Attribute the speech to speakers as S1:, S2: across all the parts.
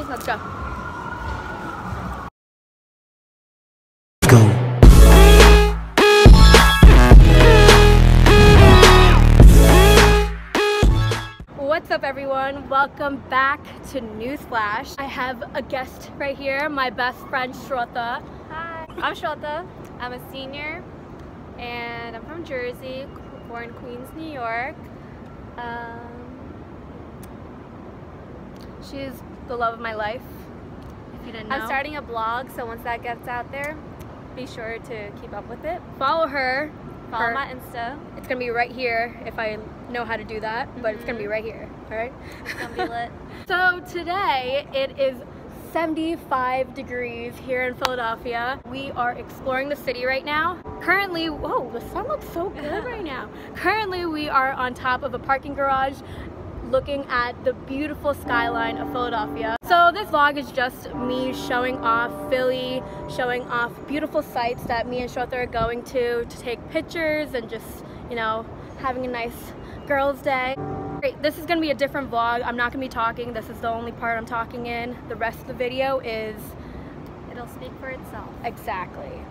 S1: Let's go. What's up everyone? Welcome back to Newsflash. I have a guest right here, my best friend Shraddha.
S2: Hi, I'm Shraddha. I'm a senior and I'm from Jersey, born in Queens, New York.
S1: She's the love of my life, if you didn't know.
S2: I'm starting a blog, so once that gets out there, be sure to keep up with it.
S1: Follow her.
S2: Follow my Insta.
S1: It's gonna be right here if I know how to do that, but it's gonna be right here, all right?
S2: It's gonna be lit.
S1: So today it is 75 degrees here in Philadelphia. We are exploring the city right now. Currently, whoa, the sun looks so good right now. Currently we are on top of a parking garage looking at the beautiful skyline of Philadelphia. So this vlog is just me showing off Philly, showing off beautiful sites that me and Shraddha are going to take pictures and just, you know, having a nice girls' day. Great, this is gonna be a different vlog. I'm not gonna be talking. This is the only part I'm talking in. The rest of the video is...
S2: it'll speak for itself.
S1: Exactly.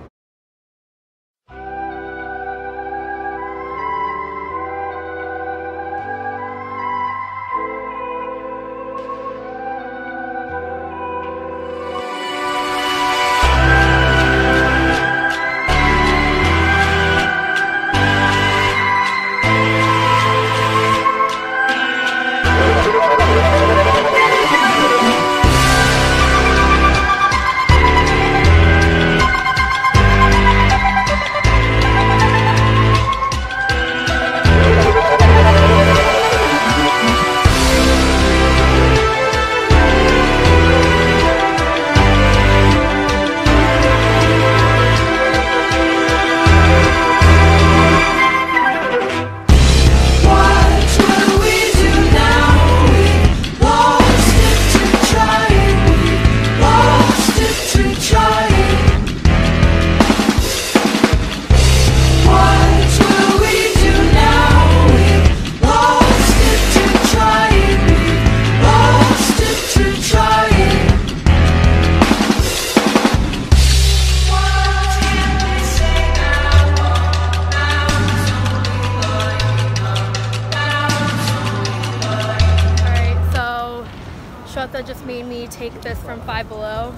S1: Shraddha just made me take this from Five Below.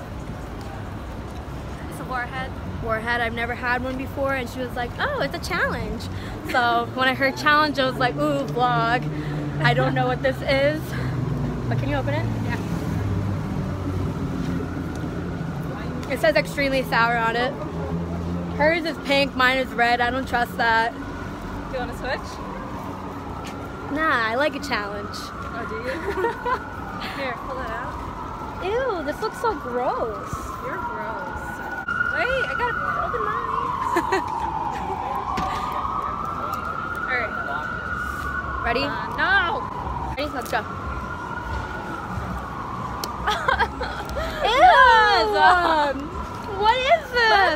S2: It's a Warhead.
S1: Warhead, I've never had one before, and she was like, oh, it's a challenge. So when I heard challenge, I was like, ooh, vlog. I don't know what this is, but can you open it?
S2: Yeah.
S1: It says extremely sour on it. Hers is pink, mine is red. I don't trust that.
S2: Do you want to switch?
S1: Nah, I like a challenge.
S2: Oh, do you? Here, pull it out.
S1: Ew, this looks so gross.
S2: You're gross. Wait, I gotta open mine. Alright.
S1: Ready?
S2: No!
S1: Ready? Let's go. Ew! What is this?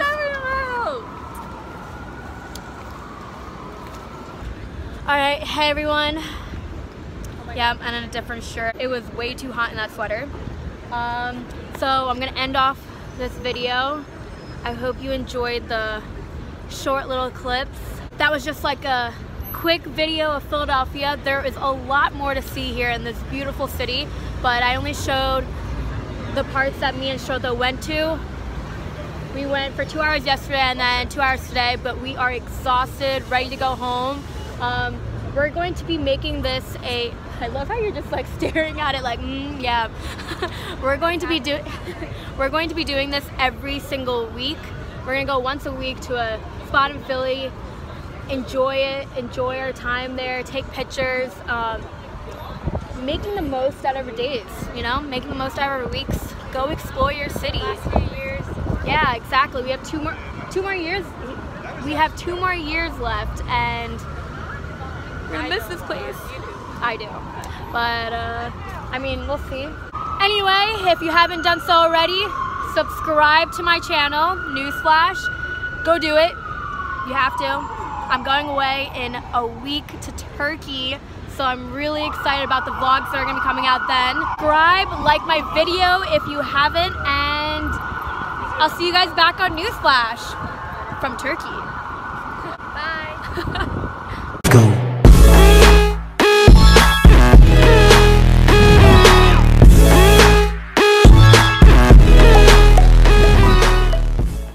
S1: Alright, hey everyone. Yeah, I'm in a different shirt. It was way too hot in that sweater. So I'm gonna end off this video. I hope you enjoyed the short little clips. That was just like a quick video of Philadelphia. There is a lot more to see here in this beautiful city, but I only showed the parts that me and Shraddha went to. We went for 2 hours yesterday and then 2 hours today, but we are exhausted, ready to go home. We're going to be making this a... I love how you're just like staring at it like, yeah. We're going to be doing this every single week. We're gonna go once a week to a spot in Philly, enjoy it, enjoy our time there, take pictures, making the most out of our days, you know, making the most out of our weeks. Go explore your city.
S2: Last few years.
S1: Yeah, exactly. We have two more years. We have 2 more years left, and we're gonna miss this place. I do, but I mean, we'll see. Anyway, if you haven't done so already, subscribe to my channel, Newsflash. Go do it. You have to. I'm going away in a week to Turkey, So I'm really excited about the vlogs that are gonna be coming out then. Subscribe, like my video if you haven't, and I'll see you guys back on Newsflash from Turkey.